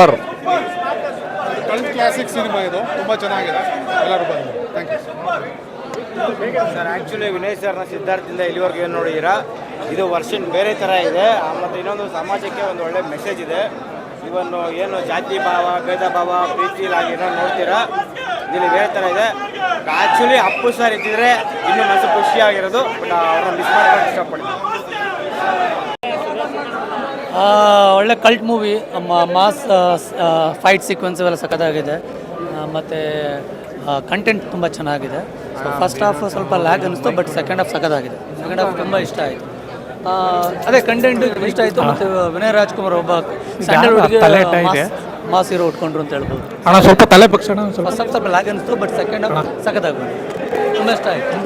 Super. Cult classic cinema ಇದು, ತುಂಬ ಚೆನ್ನಾಗಿದೆ, ಎಲ್ಲರೂ ಬಂದು. Thank you sir. Actually Vinay ಸರ್ನ ಸಿದ್ಧಾರ್ಥದಿಂದ ಇಲ್ಲಿವರೆಗೂ ಏನು ನೋಡಿದ್ದೀರಾ, ಇದು ವರ್ಷನ್ ಬೇರೆ ಥರ ಇದೆ. ಮತ್ತು ಇನ್ನೊಂದು ಸಮಾಜಕ್ಕೆ ಒಂದು ಒಳ್ಳೆ ಮೆಸೇಜ್ ಇದೆ. ಇವನ್ನು ಏನು ಜಾತಿ ಭಾವ, ಭೇದ ಭಾವ, ಪ್ರೀತಿ ಆಗಿರೋ ನೋಡ್ತೀರಾ, ಇಲ್ಲಿ ಬೇರೆ ಥರ ಇದೆ. ಆ್ಯಕ್ಚುಲಿ ಅಪ್ಪು ಸರ್ ಇದ್ದಿದ್ರೆ ಇನ್ನೂ ಮನಸ್ಸು ಖುಷಿಯಾಗಿರೋದು, ಬಟ್ ಅವ್ರನ್ನ ಮಿಸ್ ಮಾಡೋಕ್ಕೆ ಇಷ್ಟಪಡ್ತೀನಿ. ಒಳ್ಳೆ cult movie, mass fight sequence ಎಲ್ಲ ಸಖತ್ತಾಗಿದೆ, ಮತ್ತು ಕಂಟೆಂಟ್ ತುಂಬ ಚೆನ್ನಾಗಿದೆ. ಸೊ ಫಸ್ಟ್ ಹಾಫ್ ಸ್ವಲ್ಪ ಲ್ಯಾಗ್ ಅನ್ನಿಸ್ತು, ಬಟ್ ಸೆಕೆಂಡ್ ಹಾಫ್ ಸಖತ್ತಾಗಿದೆ. ಸೆಕೆಂಡ್ ಹಾಫ್ ತುಂಬ ಇಷ್ಟ ಆಯಿತು. ಅದೇ ಕಂಟೆಂಟ್ ಇಷ್ಟ ಆಯಿತು. ಮತ್ತು ವಿನಯ್ ರಾಜ್ಕುಮಾರ್ ಒಬ್ಬ ಸ್ಯಾಂಡಲ್ವುಡ್ಗೆ ಮಾಸ್ ಹೀರೋ ಉಟ್ಕೊಂಡ್ರು ಅಂತ ಹೇಳ್ಬೋದು. ಅಣ್ಣ ಸ್ವಲ್ಪ ತಲೆ ಪಕ್ಷ ಸ್ವಲ್ಪ ಲ್ಯಾಗ್ ಅನ್ನಿಸ್ತು, ಬಟ್ ಸೆಕೆಂಡ್ ಹಾಫ್ ಸಖತ್ತಾಗ್ಬೋದು, ತುಂಬ ಇಷ್ಟ ಆಯಿತು.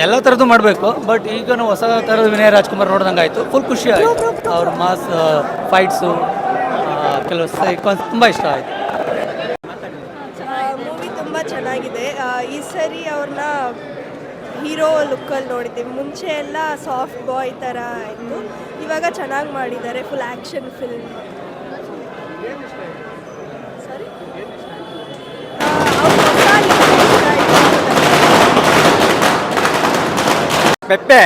ಎಲ್ಲ ಥರದ್ದು ಮಾಡಬೇಕು, ಬಟ್ ಈಗ ನಾವು ಹೊಸ ಥರದ ವಿನಯ್ ರಾಜ್ಕುಮಾರ್ ನೋಡ್ದಂಗೆ ಆಯಿತು. ಫುಲ್ ಖುಷಿ ಆಯಿತು. ಅವ್ರ ಮಾಸ್ ಫೈಟ್ಸು, ಕೆಲವು ಸೀಕ್ವೆನ್ಸ್ ತುಂಬ ಇಷ್ಟ ಆಯಿತು. ಮೂವಿ ತುಂಬ ಚೆನ್ನಾಗಿದೆ. ಈ ಸರಿ ಅವ್ರನ್ನ ಹೀರೋ ಲುಕ್ಕಲ್ಲಿ ನೋಡಿದ್ದೀವಿ. ಮುಂಚೆ ಎಲ್ಲ ಸಾಫ್ಟ್ ಬಾಯ್ ಥರ ಇತ್ತು, ಇವಾಗ ಚೆನ್ನಾಗಿ ಮಾಡಿದ್ದಾರೆ. Full action film. ಸರಿ, Pepe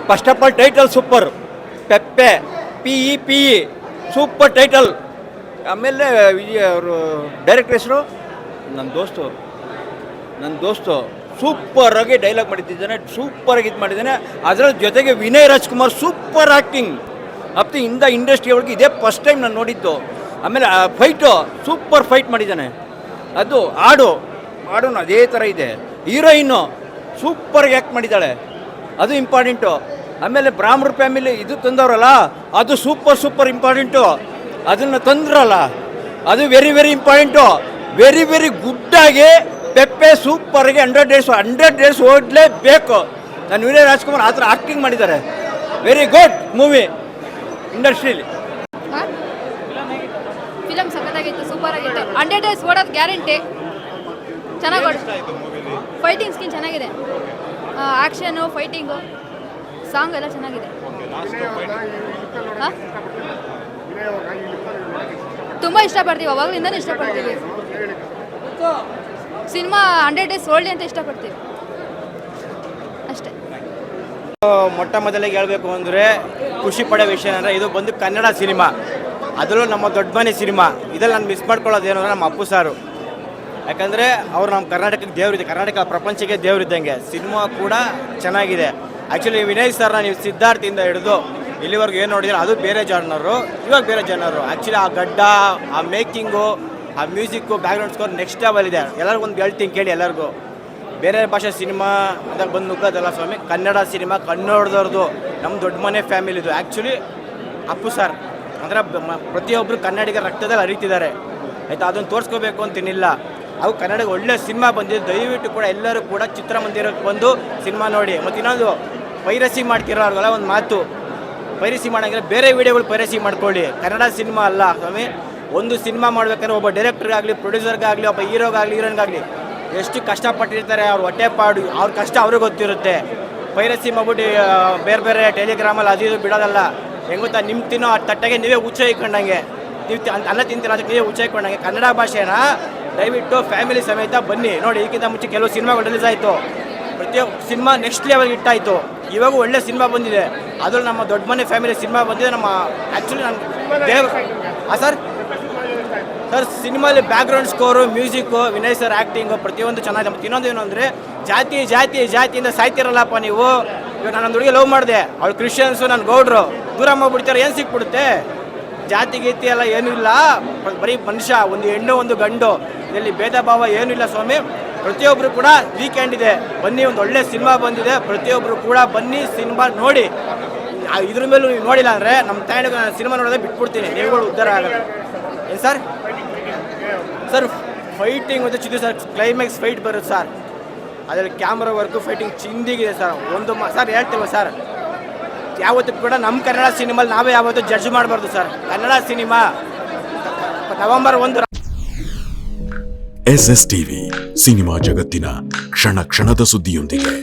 first of all title super. Pepe PE super title. ಆಮೇಲೆ ಅವರು ಡೈರೆಕ್ಟರ್ ಹೆಸರು ನನ್ನ ದೋಸ್ತು ಸೂಪರಾಗಿ ಡೈಲಾಗ್ ಮಾಡಿದ್ದಾನೆ, ಸೂಪರಾಗಿ ಇದು ಮಾಡಿದ್ದಾನೆ. ಅದರ ಜೊತೆಗೆ ವಿನಯ್ ರಾಜ್ಕುಮಾರ್ ಸೂಪರ್ ಆ್ಯಕ್ಟಿಂಗ್. ಅಪ್ತಿ ಇಂಡಸ್ಟ್ರಿ ಒಳಗೆ ಇದೇ ಫಸ್ಟ್ ಟೈಮ್ ನಾನು ನೋಡಿದ್ದು. ಆಮೇಲೆ ಫೈಟು ಸೂಪರ್ ಫೈಟ್ ಮಾಡಿದ್ದಾನೆ. ಅದು ಹಾಡು ಅದೇ ಥರ ಇದೆ. ಹೀರೋಯಿನ್ನು ಸೂಪರ್ಗೆ ಆ್ಯಕ್ಟ್ ಮಾಡಿದ್ದಾಳೆ, ಅದು ಇಂಪಾರ್ಟೆಂಟು. ಆಮೇಲೆ ಬ್ರಾಹ್ಮಣ ಫ್ಯಾಮಿಲಿ ಇದು ತಂದವರಲ್ಲ, ಅದು ಸೂಪರ್ ಇಂಪಾರ್ಟೆಂಟು. ಅದನ್ನು ತಂದ್ರಲ್ಲ, ಅದು ವೆರಿ ಇಂಪಾರ್ಟೆಂಟು. ವೆರಿ ಗುಡ್ಡಾಗಿ ಪೆಪ್ಪೆ ಸೂಪರ್ಗೆ 100 ಡೇಸ್ ಓಡಲೇಬೇಕು. ನಾನು ವಿನಯ್ ರಾಜ್ಕುಮಾರ್ ಆ ಥರ ಆ್ಯಕ್ಟಿಂಗ್ ಮಾಡಿದ್ದಾರೆ. ವೆರಿ ಗುಡ್ ಮೂವಿ ಇಂಡಸ್ಟ್ರಿಲಿ. ಫಿಲಮ್ ಸಖತ್ತಾಗಿತ್ತು, ಸೂಪರ್ ಆಗಿತ್ತು. 100 ಡೇಸ್ ಓಡೋದು ಗ್ಯಾರಂಟಿ. ಚೆನ್ನಾಗಿ ಫೈಟಿಂಗ್ ಸ್ಕಿನ್ ಚೆನ್ನಾಗಿದೆ, ಆ್ಯಕ್ಷನು, ಫೈಟಿಂಗು, ಸಾಂಗ್ ಎಲ್ಲ ಚೆನ್ನಾಗಿದೆ. ತುಂಬ ಇಷ್ಟಪಡ್ತೀವಿ, ಅವಾಗಲಿಂದನೂ ಇಷ್ಟಪಡ್ತೀವಿ. ಸಿನಿಮಾ 100 ಡೇಸ್ ಓಡಲಿ ಅಂತ ಇಷ್ಟಪಡ್ತೀವಿ ಅಷ್ಟೇ. ಮೊಟ್ಟ ಮೊದಲಿಗೆ ಹೇಳಬೇಕು ಅಂದರೆ ಖುಷಿ ಪಡೋ ವಿಷಯ ಅಂದರೆ ಇದು ಬಂದು ಕನ್ನಡ ಸಿನಿಮಾ, ಅದರಲ್ಲೂ ನಮ್ಮ ದೊಡ್ಡ ಮನೆ ಸಿನಿಮಾ. ಇದರಲ್ಲಿ ನಾನು ಮಿಸ್ ಮಾಡ್ಕೊಳ್ಳೋದೇನು ಅಂದರೆ ನಮ್ಮ ಅಪ್ಪು ಸಾರು. ಯಾಕಂದರೆ ಅವರು ನಮ್ಮ ಕರ್ನಾಟಕಕ್ಕೆ ದೇವರಿದೆ, ಕರ್ನಾಟಕ ಪ್ರಪಂಚಕ್ಕೆ ದೇವರಿದ್ದಂಗೆ. ಸಿನಿಮಾ ಕೂಡ ಚೆನ್ನಾಗಿದೆ. ಆ್ಯಕ್ಚುಲಿ ವಿನಯ್ ಸರ್ನ ನೀವು ಸಿದ್ಧಾರ್ಥಿಂದ ಹಿಡಿದು ಇಲ್ಲಿವರೆಗೂ ಏನು ನೋಡಿದ್ರೆ ಅದು ಬೇರೆ ಜಾನರು, ಇವಾಗ ಬೇರೆ ಜಾನರು. ಆ್ಯಕ್ಚುಲಿ ಆ ಗಡ್ಡ, ಆ ಮೇಕಿಂಗು, ಆ music, background score next level ಇದೆ. ಎಲ್ಲರಿಗೊಂದು ಹೇಳ್ತೀನಿ ಕೇಳಿ, ಎಲ್ಲರಿಗೂ. ಬೇರೆ ಭಾಷೆ ಸಿನಿಮಾ ಅದಾಗ ಬಂದು ನುಗ್ಗೋದಲ್ಲ ಸ್ವಾಮಿ, ಕನ್ನಡ ಸಿನಿಮಾ, ಕನ್ನಡದವ್ರದ್ದು, ನಮ್ಮ ದೊಡ್ಡ ಮನೆ ಫ್ಯಾಮಿಲಿದು. ಆ್ಯಕ್ಚುಲಿ ಅಪ್ಪು ಸರ್ ಅಂದರೆ ಪ್ರತಿಯೊಬ್ಬರು ಕನ್ನಡಿಗರ ರಕ್ತದಲ್ಲಿ ಹರಿತಿದ್ದಾರೆ, ಆಯಿತಾ. ಅದನ್ನು ತೋರಿಸ್ಕೋಬೇಕು ಅಂತೇನಿಲ್ಲ. ಅವು ಕನ್ನಡಕ್ಕೆ ಒಳ್ಳೆ ಸಿನಿಮಾ ಬಂದಿದೆ. ದಯವಿಟ್ಟು ಕೂಡ ಎಲ್ಲರೂ ಕೂಡ ಚಿತ್ರಮಂದಿರಕ್ಕೆ ಬಂದು ಸಿನಿಮಾ ನೋಡಿ. ಮತ್ತು ಇನ್ನೊಂದು ಪೈರಸಿ ಮಾಡ್ತಿರೋರ್ಗೆಲ್ಲ ಒಂದು ಮಾತು, ಪೈರಸಿ ಮಾಡೋಂಗಿಲ್ಲ, ಬೇರೆ ವೀಡಿಯೋಗಳು ಪೈರಸಿ ಮಾಡ್ಕೊಳ್ಳಿ, ಕನ್ನಡ ಸಿನಿಮಾ ಅಲ್ಲ ಸ್ವಾಮಿ. ಒಂದು ಸಿನಿಮಾ ಮಾಡ್ಬೇಕಾದ್ರೆ ಒಬ್ಬ ಡೈರೆಕ್ಟರ್ಗಾಗಲಿ, ಪ್ರೊಡ್ಯೂಸರ್ಗಾಗಲಿ, ಒಬ್ಬ ಹೀರೋಗಾಗಲಿ ಎಷ್ಟು ಕಷ್ಟಪಟ್ಟಿರ್ತಾರೆ. ಅವ್ರ ಹೊಟ್ಟೆಪಾಡು, ಅವ್ರ ಕಷ್ಟ ಅವ್ರಿಗೆ ಗೊತ್ತಿರುತ್ತೆ. ಪೈರಸಿ ಮಾಡ್ಬಿಟ್ಟು ಬೇರೆ ಟೆಲಿಗ್ರಾಮಲ್ಲಿ ಅದು ಇದು ಬಿಡೋದಲ್ಲ. ಹೆಂಗೆ ಗೊತ್ತಾ, ನಿಮ್ಮ ತಿನ್ನೋ ಆ ತಟ್ಟೆಗೆ ನೀವೇ ಹುಚ್ಚ ಇಟ್ಕೊಂಡಂಗೆ, ನೀವು ಅನ್ನ ತಿಂತೀರ ಅದಕ್ಕೆ ನೀವೇ ಹುಚ್ಚ ಇಟ್ಕೊಂಡಂಗೆ. ಕನ್ನಡ ಭಾಷೆನ ದಯವಿಟ್ಟು ಫ್ಯಾಮಿಲಿ ಸಮೇತ ಬನ್ನಿ ನೋಡಿ. ಇದಕ್ಕಿಂತ ಮುಂಚೆ ಕೆಲವು ಸಿನಿಮಾಗಳು ರಿಲೀಸ್ ಆಯಿತು, ಪ್ರತಿಯೊಬ್ಬ ಸಿನಿಮಾ ನೆಕ್ಸ್ಟ್ ಲೆವೆಲ್ ಇಟ್ಟಾಯಿತು. ಇವಾಗ ಒಳ್ಳೆ ಸಿನಿಮಾ ಬಂದಿದೆ, ಅದ್ರಲ್ಲಿ ನಮ್ಮ ದೊಡ್ಡ ಮನೆ ಫ್ಯಾಮಿಲಿ ಸಿನಿಮಾ ಬಂದಿದೆ. ನಮ್ಮ ಆ್ಯಕ್ಚುಲಿ ನಾನು ಸರ್ ಸಿನಿಮಾಲಿ background score, music, Vinay sir acting ಪ್ರತಿಯೊಂದು ಚೆನ್ನಾಗಿದೆ. ಮತ್ತು ಇನ್ನೊಂದು ಏನು ಅಂದರೆ ಜಾತಿಯಿಂದ ಸಾಯ್ತಿರಲ್ಲಪ್ಪ ನೀವು. ಇವಾಗ ನಾನೊಂದು ಹುಡುಗಿ ಲವ್ ಮಾಡಿದೆ, ಅವಳು ಕ್ರಿಶ್ಚಿಯನ್ಸು, ನಾನು ಗೌಡ್ರು, ದೂರ ಮಾಡ್ಬಿಡ್ತಾರೆ, ಏನು ಸಿಕ್ಬಿಡುತ್ತೆ? ಜಾತಿ ಗೀತಿ ಎಲ್ಲ ಏನೂ ಇಲ್ಲ, ಬರೀ ಮನುಷ್ಯ, ಒಂದು ಹೆಣ್ಣು ಒಂದು ಗಂಡು, ಇದರಲ್ಲಿ ಭೇದ ಭಾವ ಏನೂ ಇಲ್ಲ ಸ್ವಾಮಿ. ಪ್ರತಿಯೊಬ್ಬರು ಕೂಡ ವೀಕೆಂಡ್ ಇದೆ, ಬನ್ನಿ, ಒಂದು ಒಳ್ಳೆ ಸಿನಿಮಾ ಬಂದಿದೆ, ಪ್ರತಿಯೊಬ್ಬರು ಕೂಡ ಬನ್ನಿ, ಸಿನಿಮಾ ನೋಡಿ. ಇದ್ರ ಮೇಲೂ ನೀವು ನೋಡಿಲ್ಲ ಅಂದರೆ ನಮ್ಮ ತಾಯಿಗೆ ನಾನು ಸಿನಿಮಾ ನೋಡೋದೇ ಬಿಟ್ಬಿಡ್ತೀನಿ, ನೀವುಗಳು ಉದ್ಧಾರ ಆಗೋದು. ಏನು ಸರ್ ಫೈಟಿಂಗ್ ಮತ್ತು ಚಿಂದಿ ಸರ್, ಕ್ಲೈಮ್ಯಾಕ್ಸ್ ಫೈಟ್ ಬರುತ್ತೆ ಸರ್, ಅದರಲ್ಲಿ ಕ್ಯಾಮ್ರಾ ವರ್ಕು, ಫೈಟಿಂಗ್ ಚಿಂದಿಗಿದೆ ಸರ್. ಸರ್ ಹೇಳ್ತೀವಿ ಸರ್, ಯಾವತ್ತೂ ಕೂಡ ನಮ್ಮ ಕನ್ನಡ ಸಿನಿಮಾಲ್ಲಿ ನಾವೇ ಯಾವತ್ತೂ ಜಡ್ಜ್ ಮಾಡಬಾರ್ದು sir. Kannada cinema November 1 SS TV, cinema ಜಗತ್ತಿನ ಕ್ಷಣ ಕ್ಷಣದ ಸುದ್ದಿಯೊಂದಿಗೆ.